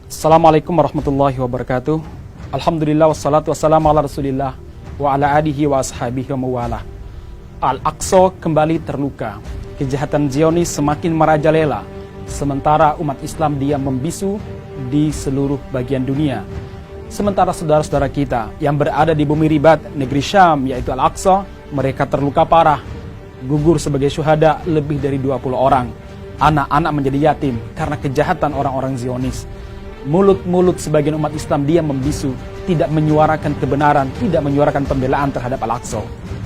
Assalamualaikum warahmatullahi wabarakatuh. Alhamdulillah wassalatu wassalamu ala rasulillah wa ala alihi wa ashabihi wa mawalah. Al-Aqsa kembali terluka. Kejahatan Zionis semakin merajalela, sementara umat Islam diam membisu di seluruh bagian dunia. Sementara saudara-saudara kita yang berada di bumi ribat negeri Syam, yaitu Al-Aqsa, mereka terluka parah. Gugur sebagai syuhada lebih dari 20 orang. Anak-anak menjadi yatim karena kejahatan orang-orang Zionis. Mulut-mulut sebagian umat Islam dia membisu, tidak menyuarakan kebenaran, tidak menyuarakan pembelaan terhadap Al-Aqsa.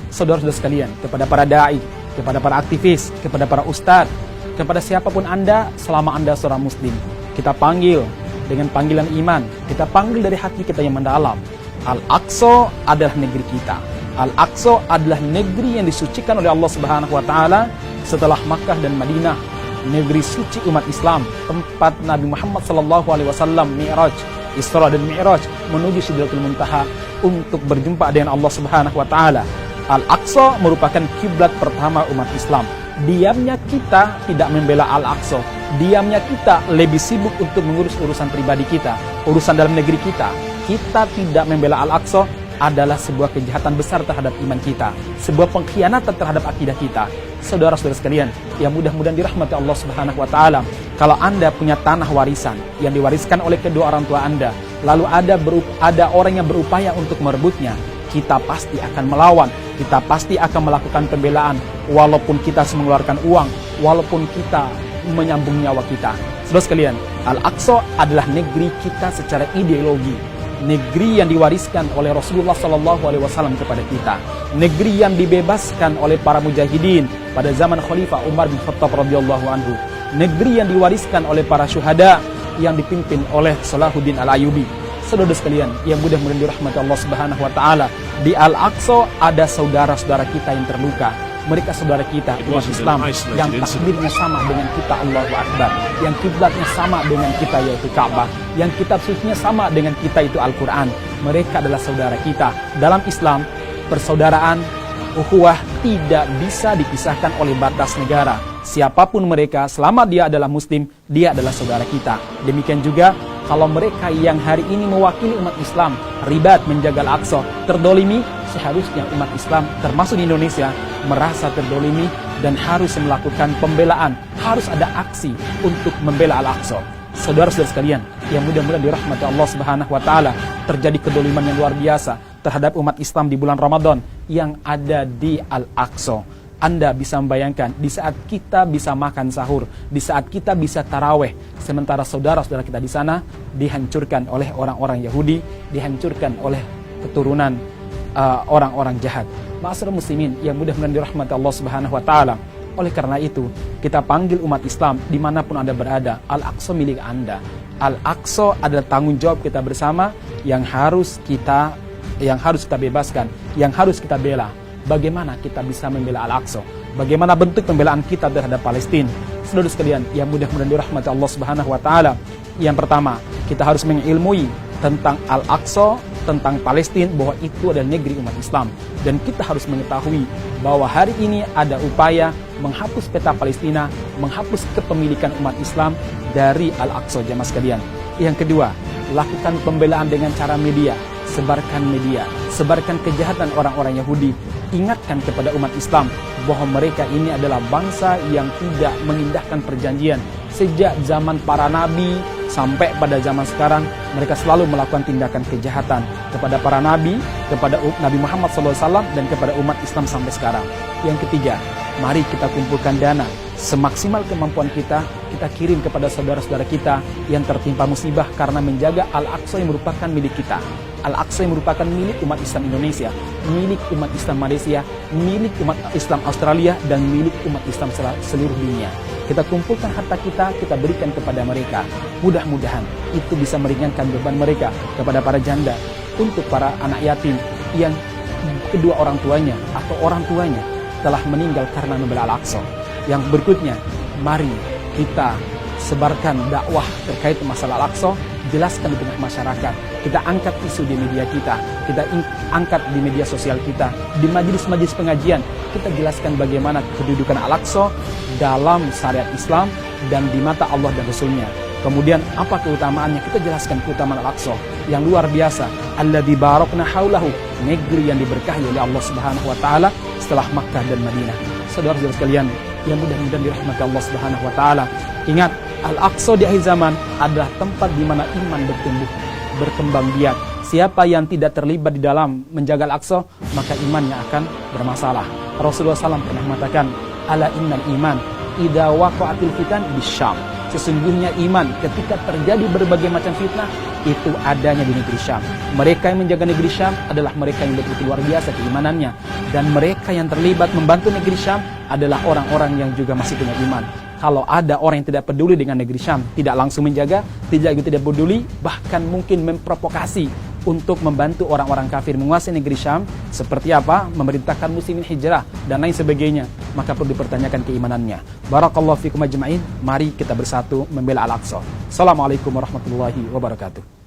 Saudara-saudara sekalian, kepada para da'i, kepada para aktivis, kepada para ustadz, kepada siapapun Anda selama Anda seorang muslim, kita panggil dengan panggilan iman, kita panggil dari hati kita yang mendalam. Al-Aqsa adalah negeri kita. Al-Aqsa adalah negeri yang disucikan oleh Allah Subhanahu wa taala setelah Makkah dan Madinah. Negeri suci umat Islam, tempat Nabi Muhammad SAW Mi'raj, Isra dan Mi'raj menuju Sidratul Muntaha untuk berjumpa dengan Allah Subhanahu wa taala. Al-Aqsa merupakan kiblat pertama umat Islam. Diamnya kita tidak membela Al-Aqsa, diamnya kita lebih sibuk untuk mengurus urusan pribadi kita, urusan dalam negeri kita. Kita tidak membela Al-Aqsa adalah sebuah kejahatan besar terhadap iman kita, sebuah pengkhianatan terhadap akidah kita. Saudara-saudara sekalian, yang mudah-mudahan dirahmati Allah Subhanahu wa taala, kalau Anda punya tanah warisan yang diwariskan oleh kedua orang tua Anda, lalu ada orang yang berupaya untuk merebutnya, kita pasti akan melawan, kita pasti akan melakukan pembelaan, walaupun kita harus mengeluarkan uang, walaupun kita menyambung nyawa kita. Saudara sekalian, Al-Aqsa adalah negeri kita secara ideologi, negeri yang diwariskan oleh Rasulullah SAW kepada kita, negeri yang dibebaskan oleh para mujahidin pada zaman Khalifah Umar bin Khattab radhiyallahu anhu, negeri yang diwariskan oleh para syuhada yang dipimpin oleh Salahuddin Al-Ayyubi. Saudara sekalian yang mudah-mudahan dirahmati Allah Subhanahu wa taala, di Al-Aqsa ada saudara-saudara kita yang terluka. Mereka saudara kita umat Islam yang takbirnya sama dengan kita, Allahu Akbar, yang kiblatnya sama dengan kita yaitu Ka'bah, yang kitab sucinya sama dengan kita itu Al-Quran. Mereka adalah saudara kita. Dalam Islam, persaudaraan, ukhuwah tidak bisa dipisahkan oleh batas negara. Siapapun mereka, selama dia adalah muslim, dia adalah saudara kita. Demikian juga kalau mereka yang hari ini mewakili umat Islam ribat menjaga Al-Aqsa terdolimi, seharusnya umat Islam termasuk di Indonesia merasa terdolimi dan harus melakukan pembelaan, harus ada aksi untuk membela Al-Aqsa. Saudara-saudara sekalian yang mudah-mudahan dirahmati Allah Subhanahu wa taala, terjadi kedoliman yang luar biasa terhadap umat Islam di bulan Ramadan yang ada di Al-Aqsa. Anda bisa membayangkan di saat kita bisa makan sahur, di saat kita bisa taraweh, sementara saudara-saudara kita di sana dihancurkan oleh orang-orang Yahudi, dihancurkan oleh keturunan orang-orang jahat. Ma'asyiral muslimin yang mudah-mudahan dirahmati Allah Subhanahu wa taala. Oleh karena itu, kita panggil umat Islam dimanapun Anda berada, Al-Aqsa milik Anda. Al-Aqsa adalah tanggung jawab kita bersama yang harus kita bebaskan, yang harus kita bela. Bagaimana kita bisa membela Al-Aqsa? Bagaimana bentuk pembelaan kita terhadap Palestina? Saudara sekalian yang mudah-mudahan dirahmati Allah Subhanahu wa taala. Yang pertama, kita harus mengilmui tentang Al-Aqsa, tentang Palestina, bahwa itu adalah negeri umat Islam, dan kita harus mengetahui bahwa hari ini ada upaya menghapus peta Palestina, menghapus kepemilikan umat Islam dari Al-Aqsa, jamaah sekalian. Yang kedua, lakukan pembelaan dengan cara media. Sebarkan kejahatan orang-orang Yahudi. Ingatkan kepada umat Islam bahwa mereka ini adalah bangsa yang tidak mengindahkan perjanjian. Sejak zaman para nabi sampai pada zaman sekarang, mereka selalu melakukan tindakan kejahatan kepada para nabi, kepada Nabi Muhammad SAW, dan kepada umat Islam sampai sekarang. Yang ketiga, mari kita kumpulkan dana semaksimal kemampuan kita, kita kirim kepada saudara-saudara kita yang tertimpa musibah karena menjaga Al-Aqsa yang merupakan milik kita. Al-Aqsa yang merupakan milik umat Islam Indonesia, milik umat Islam Malaysia, milik umat Islam Australia, dan milik umat Islam seluruh dunia. Kita kumpulkan harta kita, kita berikan kepada mereka. Mudah-mudahan itu bisa meringankan beban mereka kepada para janda, untuk para anak yatim yang kedua orang tuanya atau orang tuanya telah meninggal karena membela Al-Aqsa. Yang berikutnya, mari kita sebarkan dakwah terkait masalah Al-Aqsa, jelaskan di tengah masyarakat. Kita angkat isu di media kita angkat di media sosial kita, di majelis-majelis pengajian, kita jelaskan bagaimana kedudukan Al-Aqsa dalam syariat Islam dan di mata Allah dan Rasulnya. Kemudian apa keutamaannya? Kita jelaskan keutamaan Al-Aqsa yang luar biasa. Alladzi barakna haulahu, negeri yang diberkahi oleh Allah Subhanahu wa taala setelah Makkah dan Madinah. Saudara-saudara sekalian, yang mudah-mudahan dirahmati Allah Subhanahu wa taala. Ingat, Al-Aqsa di akhir zaman adalah tempat di mana iman bertumbuh, berkembang biak. Siapa yang tidak terlibat di dalam menjaga Al-Aqsa, maka imannya akan bermasalah. Rasulullah SAW pernah mengatakan, ala innal iman idza waqa'atil fitan bisyam. Sesungguhnya iman ketika terjadi berbagai macam fitnah itu adanya di negeri Syam. Mereka yang menjaga negeri Syam adalah mereka yang begitu luar biasa keimanannya, dan mereka yang terlibat membantu negeri Syam adalah orang-orang yang juga masih punya iman. Kalau ada orang yang tidak peduli dengan negeri Syam, tidak langsung menjaga, tidak peduli, bahkan mungkin memprovokasi untuk membantu orang-orang kafir menguasai negeri Syam, seperti apa? Memerintahkan muslimin hijrah dan lain sebagainya, maka perlu dipertanyakan keimanannya. Barakallahu fikum ajma'in. Mari kita bersatu membela Al-Aqsa. Assalamualaikum warahmatullahi wabarakatuh.